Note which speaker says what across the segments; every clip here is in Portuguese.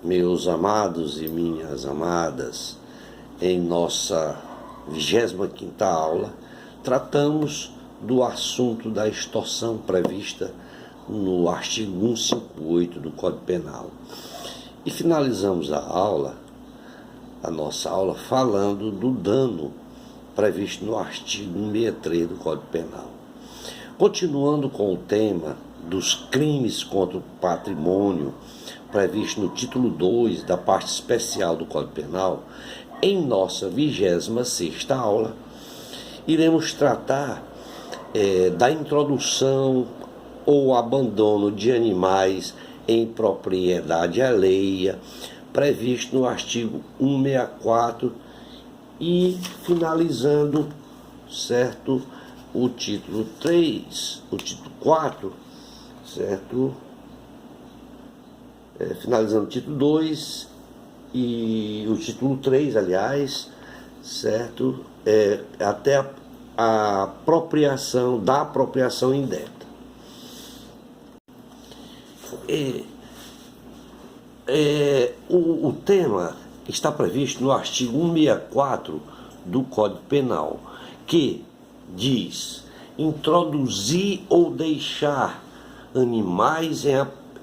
Speaker 1: Meus amados e minhas amadas, em nossa 25ª aula, tratamos do assunto da extorsão prevista no artigo 158 do Código Penal. E finalizamos a nossa aula, falando do dano previsto no artigo 163 do Código Penal. Continuando com o tema dos crimes contra o patrimônio previsto no título 2 da parte especial do Código Penal, em nossa 26ª aula, iremos tratar da introdução ou abandono de animais em propriedade alheia, previsto no artigo 164, e finalizando, certo, o título 3, o título 4, certo? Finalizando o título 2 e o título 3, aliás, certo? Até a apropriação, da apropriação indébita. O tema está previsto no artigo 164 do Código Penal, que diz: introduzir ou deixar animais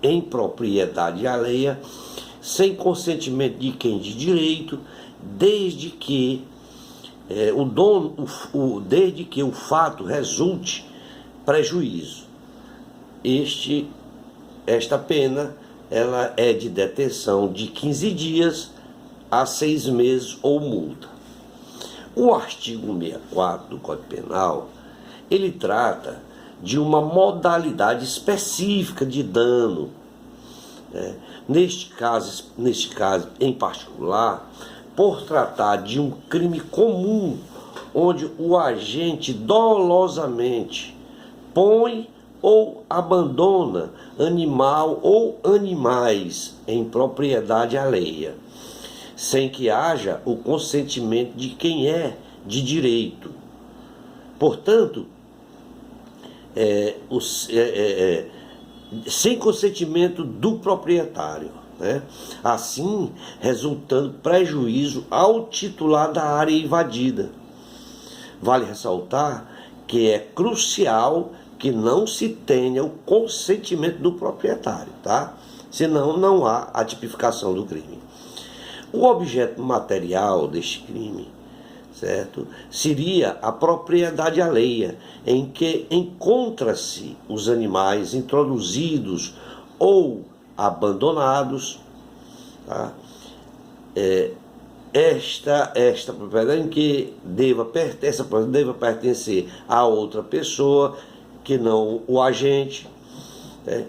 Speaker 1: em propriedade alheia sem consentimento de quem de direito, desde que desde que o fato resulte prejuízo. Esta pena ela é de detenção de 15 dias a 6 meses ou multa. O artigo 164 do Código Penal, ele trata de uma modalidade específica de dano. Neste caso em particular, por tratar de um crime comum, onde o agente dolosamente põe ou abandona animal ou animais em propriedade alheia, sem que haja o consentimento de quem é de direito. Portanto, sem consentimento do proprietário, assim resultando prejuízo ao titular da área invadida. Vale ressaltar que é crucial que não se tenha o consentimento do proprietário, tá? Senão não há a tipificação do crime. O objeto material deste crime, certo, seria a propriedade alheia, em que encontra-se os animais introduzidos ou abandonados, tá? Esta propriedade em que deva pertencer a outra pessoa que não o agente,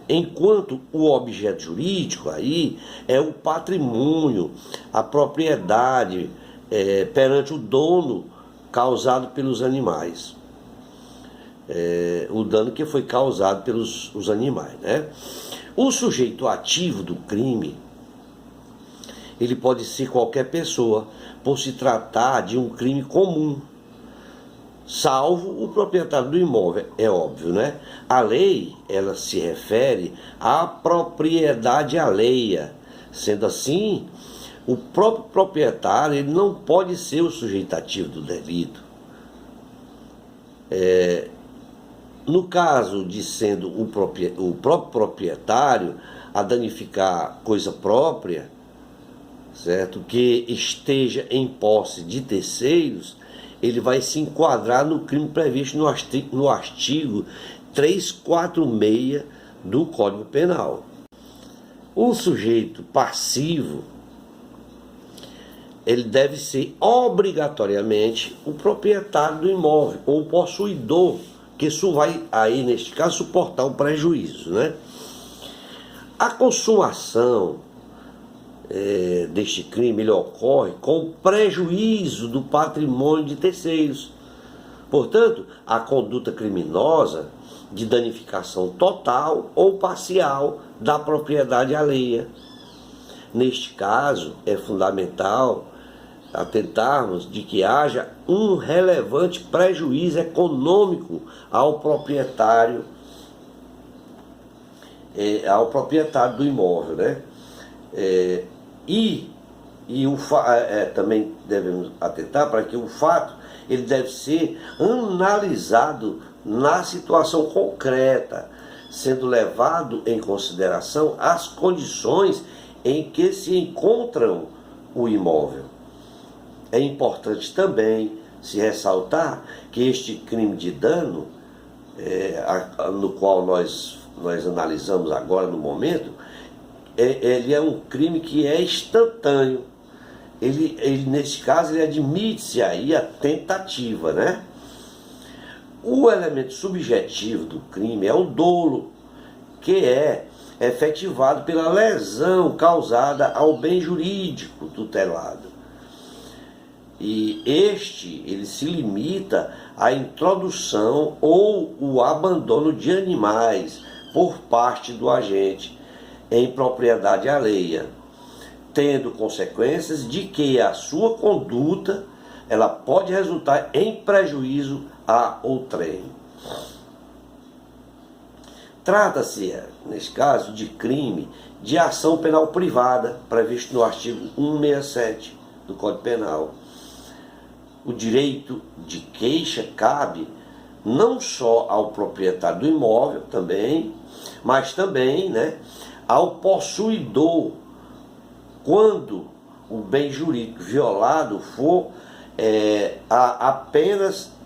Speaker 1: enquanto o objeto jurídico aí é o patrimônio, a propriedade perante o dono causado pelos animais, o dano que foi causado pelos animais, O sujeito ativo do crime, ele pode ser qualquer pessoa, por se tratar de um crime comum, salvo o proprietário do imóvel, é óbvio, A lei, ela se refere à propriedade alheia. Sendo assim, o próprio proprietário, ele não pode ser o sujeito ativo do delito. No caso de sendo o próprio proprietário a danificar coisa própria, certo, que esteja em posse de terceiros, ele vai se enquadrar no crime previsto no artigo 346 do Código Penal. O sujeito passivo, ele deve ser obrigatoriamente o proprietário do imóvel, ou o possuidor, que isso vai, aí neste caso, suportar o prejuízo, A consumação deste crime, ele ocorre com prejuízo do patrimônio de terceiros. Portanto, a conduta criminosa de danificação total ou parcial da propriedade alheia. Neste caso, é fundamental atentarmos de que haja um relevante prejuízo econômico ao proprietário do imóvel, E também devemos atentar para que o fato ele deve ser analisado na situação concreta, sendo levado em consideração as condições em que se encontram o imóvel. É importante também se ressaltar que este crime de dano, no qual nós analisamos agora no momento, ele é um crime que é instantâneo. Ele nesse caso, ele admite-se aí a tentativa, né? O elemento subjetivo do crime é o dolo, que é efetivado pela lesão causada ao bem jurídico tutelado. E ele se limita à introdução ou o abandono de animais por parte do agente em propriedade alheia, tendo consequências de que a sua conduta ela pode resultar em prejuízo a outrem. Trata-se, nesse caso, de crime de ação penal privada, previsto no artigo 167 do Código Penal. O direito de queixa cabe não só ao proprietário do imóvel também, mas também, né, ao possuidor, quando o bem jurídico violado for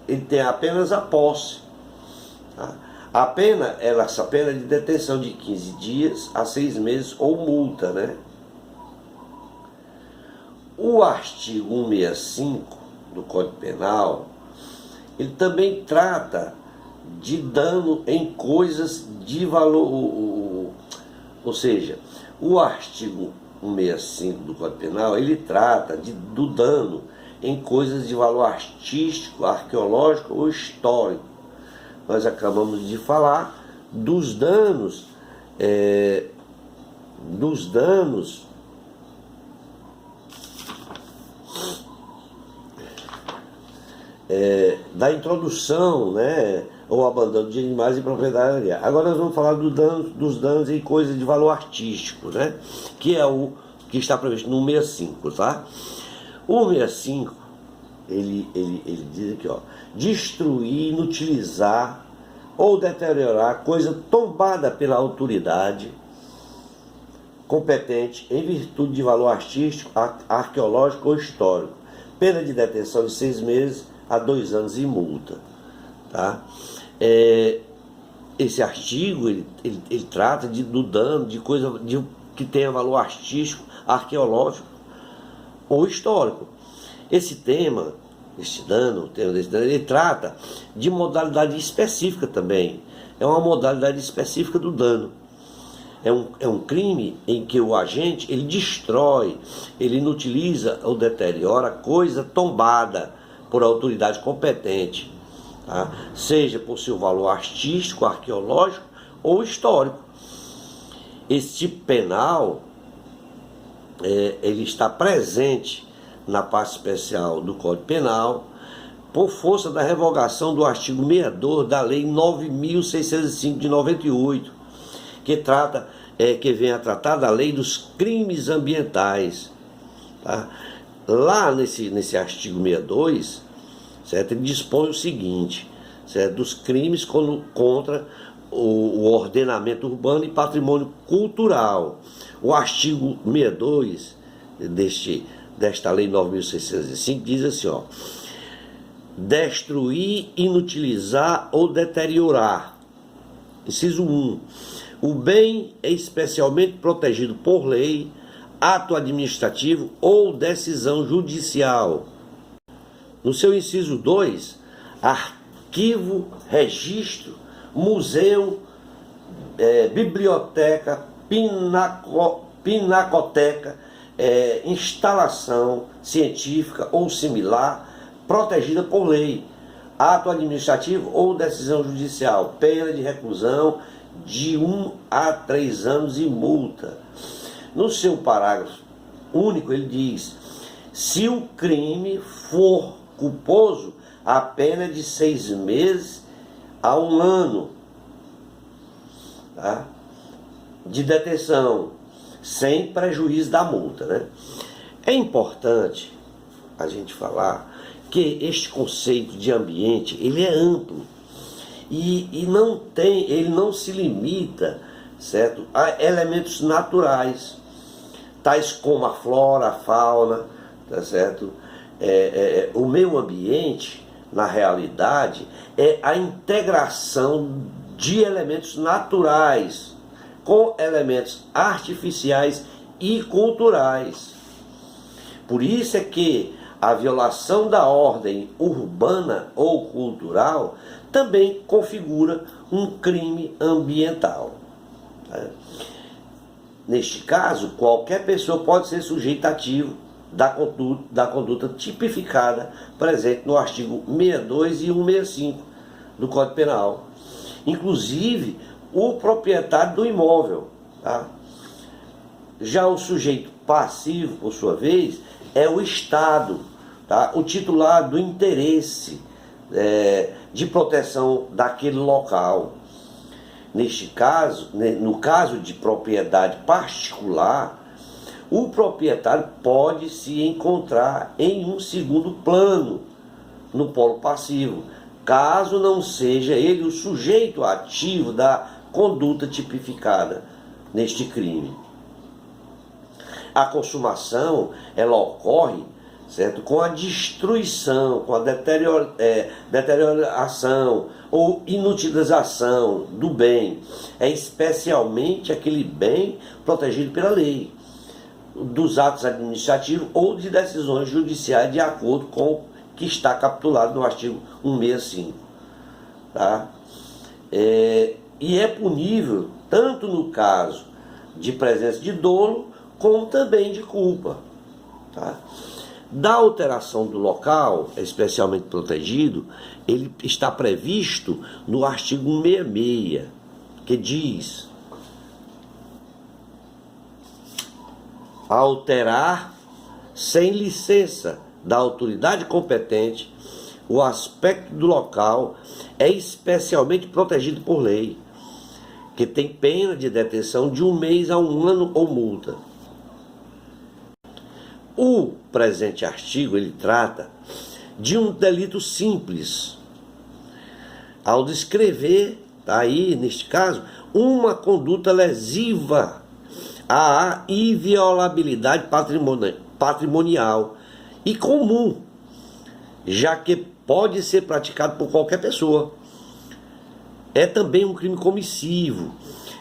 Speaker 1: ele tem apenas a posse. Tá? Essa pena de detenção de 15 dias a 6 meses ou multa, né? O artigo 165 do Código Penal, ele também trata de dano em coisas de valor, ou seja, o artigo 165 do Código Penal, ele trata do dano em coisas de valor artístico, arqueológico ou histórico. Nós acabamos de falar dos danos, da introdução, né, ou abandono de animais em propriedade alheia. Agora nós vamos falar dos danos em coisas de valor artístico, né, que é o que está previsto no 165, tá? O 165, ele diz aqui, ó, destruir, inutilizar ou deteriorar coisa tombada pela autoridade competente em virtude de valor artístico, arqueológico ou histórico. Pena de detenção de 6 meses a 2 anos e multa. Tá? Esse artigo ele trata do dano de coisa que tenha valor artístico, arqueológico ou histórico. Esse dano, ele trata de modalidade específica também. É uma modalidade específica do dano. É um crime em que o agente ele destrói, ele inutiliza ou deteriora coisa tombada por autoridade competente, tá? Seja por seu valor artístico, arqueológico ou histórico. Esse tipo penal ele está presente na parte especial do Código Penal por força da revogação do artigo 62 da Lei 9.605 de 98, que vem a tratar da Lei dos Crimes Ambientais. Tá? Lá nesse artigo 62, certo? Ele dispõe o seguinte, certo? Dos crimes contra o ordenamento urbano e patrimônio cultural. O artigo 62 desta Lei 9.605 diz assim, ó: destruir, inutilizar ou deteriorar. Inciso 1. O bem é especialmente protegido por lei, ato administrativo ou decisão judicial. No seu inciso 2, arquivo, registro, museu, biblioteca, pinacoteca, instalação científica ou similar, protegida por lei, ato administrativo ou decisão judicial, pena de reclusão de 1 a 3 anos e multa. No seu parágrafo único, ele diz: se o crime for culposo, a pena é de 6 meses a 1 ano, tá? De detenção. sem prejuízo da multa, né? É importante a gente falar que este conceito de ambiente, ele é amplo e ele não se limita, certo, a elementos naturais, tais como a flora, a fauna, tá certo? O meio ambiente, na realidade, é a integração de elementos naturais com elementos artificiais e culturais. Por isso é que a violação da ordem urbana ou cultural também configura um crime ambiental. Neste caso, qualquer pessoa pode ser sujeito ativo da conduta tipificada presente no artigo 62 e 165 do Código Penal. Inclusive, o proprietário do imóvel. Tá? Já o sujeito passivo, por sua vez, é o Estado, tá? O titular do interesse de proteção daquele local. Neste caso, no caso de propriedade particular, o proprietário pode se encontrar em um segundo plano, no polo passivo, caso não seja ele o sujeito ativo da conduta tipificada neste crime. A consumação, ela ocorre, certo, com a destruição, com a deterioração ou inutilização do bem, especialmente aquele bem protegido pela lei, dos atos administrativos ou de decisões judiciais de acordo com o que está capitulado no artigo 165. Tá? E é punível tanto no caso de presença de dolo como também de culpa. Tá? Da alteração do local, especialmente protegido, ele está previsto no artigo 166, que diz: alterar sem licença da autoridade competente o aspecto do local é especialmente protegido por lei, que tem pena de detenção de 1 mês a 1 ano ou multa. O presente artigo, ele trata de um delito simples, ao descrever, aí, neste caso, uma conduta lesiva à inviolabilidade patrimonial e comum, já que pode ser praticado por qualquer pessoa. É também um crime comissivo,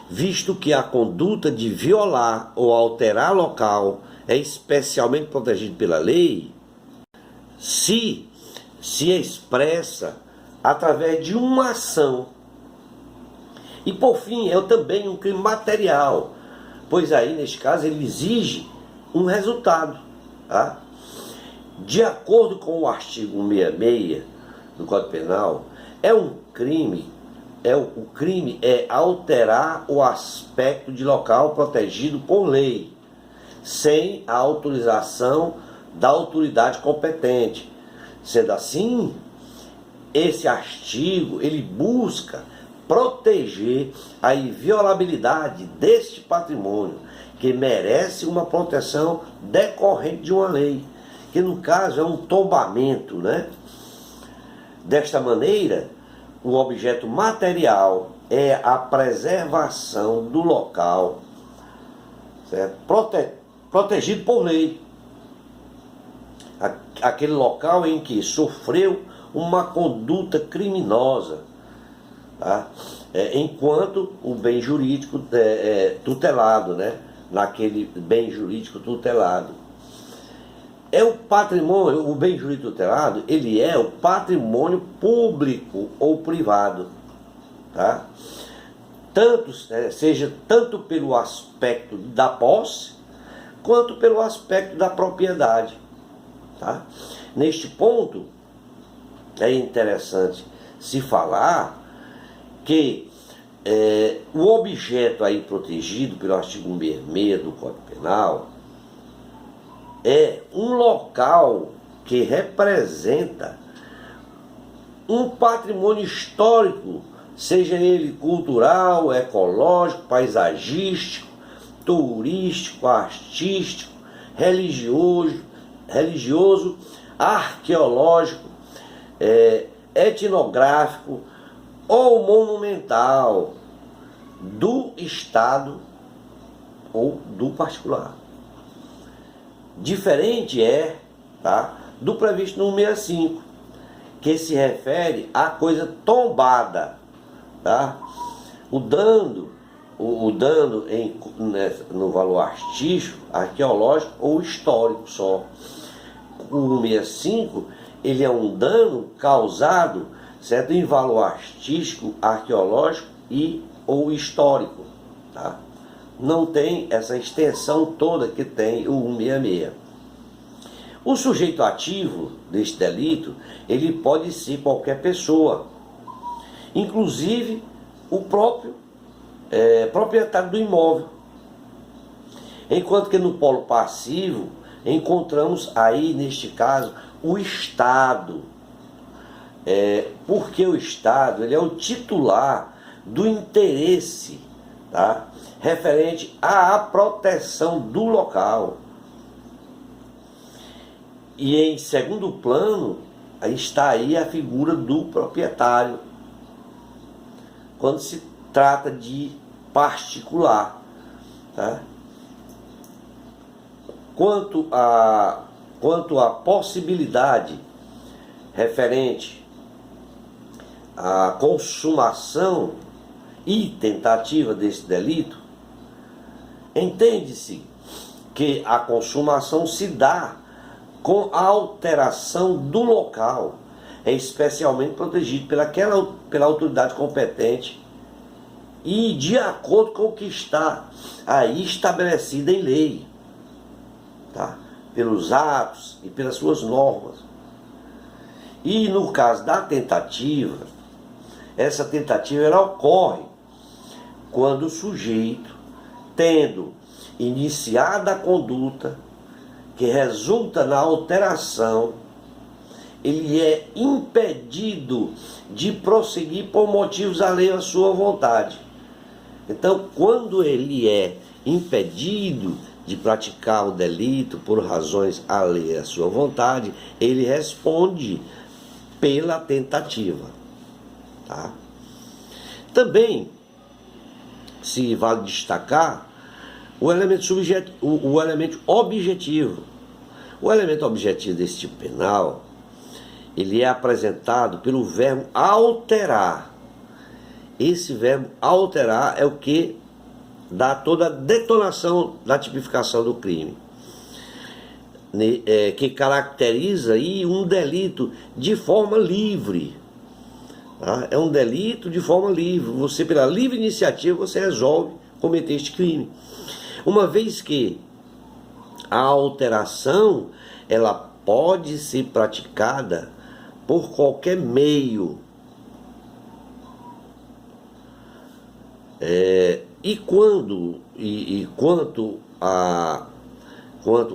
Speaker 1: visto que a conduta de violar ou alterar local é especialmente protegido pela lei se expressa através de uma ação. E por fim, é também um crime material, pois aí, neste caso, ele exige um resultado. Tá? De acordo com o artigo 166 do Código Penal, o crime é alterar o aspecto de local protegido por lei, sem a autorização da autoridade competente. Sendo assim, esse artigo, ele busca proteger a inviolabilidade deste patrimônio, que merece uma proteção decorrente de uma lei, que no caso é um tombamento, né? Desta maneira, o objeto material é a preservação do local, certo? Protegido por lei. Aquele local em que sofreu uma conduta criminosa, tá? Enquanto o bem jurídico tutelado, né? Naquele bem jurídico tutelado. O patrimônio, o bem jurídico tutelado, ele é o patrimônio público ou privado, tá? Seja tanto pelo aspecto da posse, quanto pelo aspecto da propriedade, tá? Neste ponto, é interessante se falar que o objeto aí protegido pelo artigo 166 do Código Penal é um local que representa um patrimônio histórico, seja ele cultural, ecológico, paisagístico, turístico, artístico, religioso, arqueológico, etnográfico ou monumental do Estado ou do particular. Diferente do previsto no 65, que se refere à coisa tombada, tá? O dano no valor artístico, arqueológico ou histórico só. O 65, ele é um dano causado, certo, em valor artístico, arqueológico ou histórico, tá? Não tem essa extensão toda que tem o 166. O sujeito ativo deste delito, ele pode ser qualquer pessoa, inclusive o próprio proprietário do imóvel. Enquanto que no polo passivo, encontramos aí, neste caso, o Estado. Porque o Estado, ele é o titular do interesse, tá, referente à proteção do local. E em segundo plano, está aí a figura do proprietário, quando se trata de particular, tá? Quanto à possibilidade referente à consumação e tentativa desse delito, entende-se que a consumação se dá com a alteração do local, é especialmente protegido pela autoridade competente e de acordo com o que está aí estabelecido em lei, tá? Pelos atos e pelas suas normas. E no caso da tentativa, essa tentativa ela ocorre quando o sujeito, tendo iniciado a conduta que resulta na alteração, ele é impedido de prosseguir por motivos alheios à sua vontade. Então, quando ele é impedido de praticar o delito por razões alheias à sua vontade, ele responde pela tentativa, tá? Também se vale destacar o elemento objetivo. O elemento objetivo desse tipo penal, ele é apresentado pelo verbo alterar. Esse verbo alterar é o que dá toda a detonação da tipificação do crime, que caracteriza aí um delito de forma livre. Tá? É um delito de forma livre. Você, pela livre iniciativa, você resolve cometer este crime. Uma vez que a alteração, ela pode ser praticada por qualquer meio. Quanto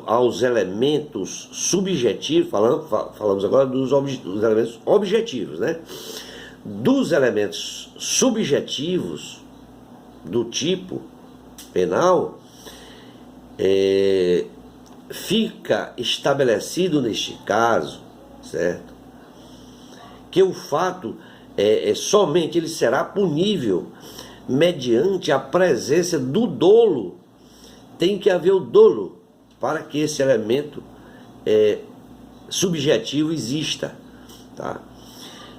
Speaker 1: aos elementos subjetivos, falamos agora dos elementos objetivos, né? Dos elementos subjetivos do tipo penal, fica estabelecido neste caso, certo, que o fato somente ele será punível mediante a presença do dolo. Tem que haver o dolo para que esse elemento subjetivo exista, tá?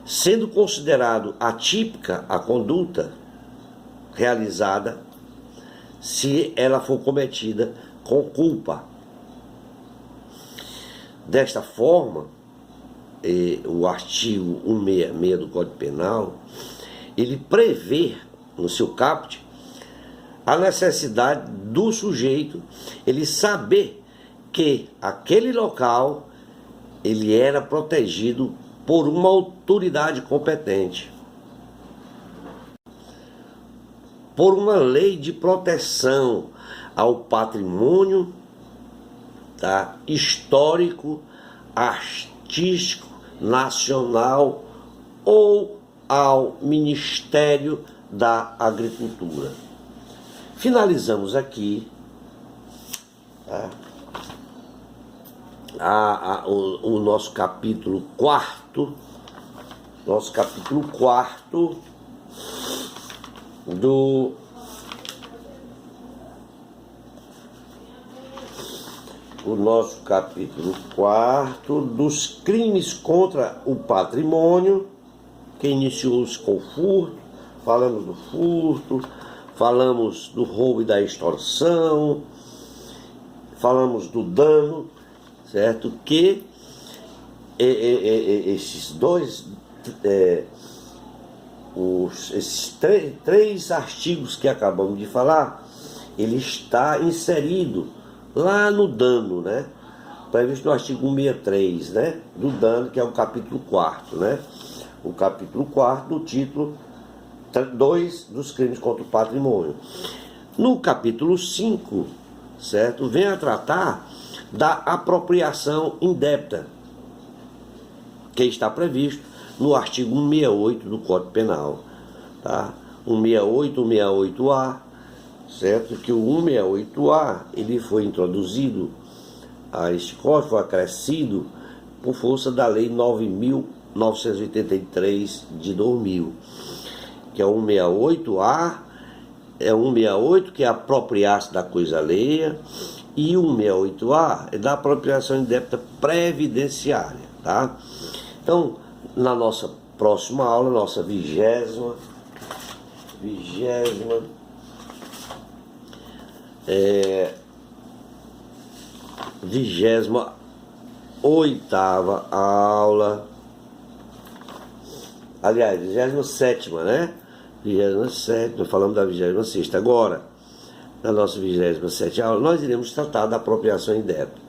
Speaker 1: Sendo considerado atípica a conduta realizada se ela for cometida com culpa. Desta forma, o artigo 166 do Código Penal, ele prevê no seu caput a necessidade do sujeito ele saber que aquele local ele era protegido por uma autoridade competente, por uma lei de proteção ao patrimônio, tá, histórico, artístico, nacional ou ao Ministério da Agricultura. Finalizamos aqui Tá? O nosso capítulo 4º, do o nosso capítulo 4 dos crimes contra o patrimônio, que iniciou-se com o furto. Falamos do furto, falamos do roubo e da extorsão, falamos do dano, certo? Que esses dois, esses três artigos que acabamos de falar, ele está inserido lá no dano, né? Previsto no artigo 163, né? Do dano, que é o capítulo 4º, né? O capítulo 4º do título 2 dos crimes contra o patrimônio. No capítulo 5, certo? Vem a tratar da apropriação indébita, que está previsto no artigo 168 do Código Penal, tá? 168, 168A, certo? Que o 168A, ele foi introduzido a este código, foi acrescido por força da Lei 9.983 de 2000, que é o 168A, é o 168 que é apropriar-se da coisa alheia, e o 168A é da apropriação indébita previdenciária, tá? Então, na nossa próxima aula, nossa 28ª aula, aliás, 27ª, né? 27ª, falamos da 26ª. Agora, na nossa 27ª aula, nós iremos tratar da apropriação indébita.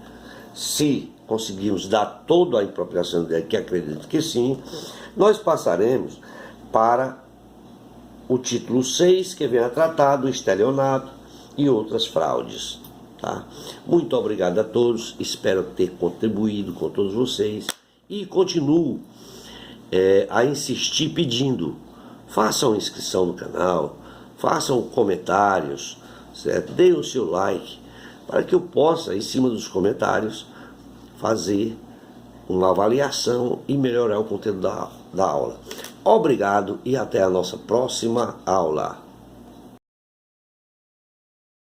Speaker 1: Se conseguirmos dar toda a apropriação indébita, que acredito que sim, nós passaremos para o título 6, que vem a tratar do estelionato e outras fraudes. Tá? Muito obrigado a todos, espero ter contribuído com todos vocês e continuo a insistir pedindo: façam inscrição no canal, façam comentários, certo? Deem o seu like, para que eu possa, em cima dos comentários, fazer uma avaliação e melhorar o conteúdo da aula. Obrigado e até a nossa próxima aula.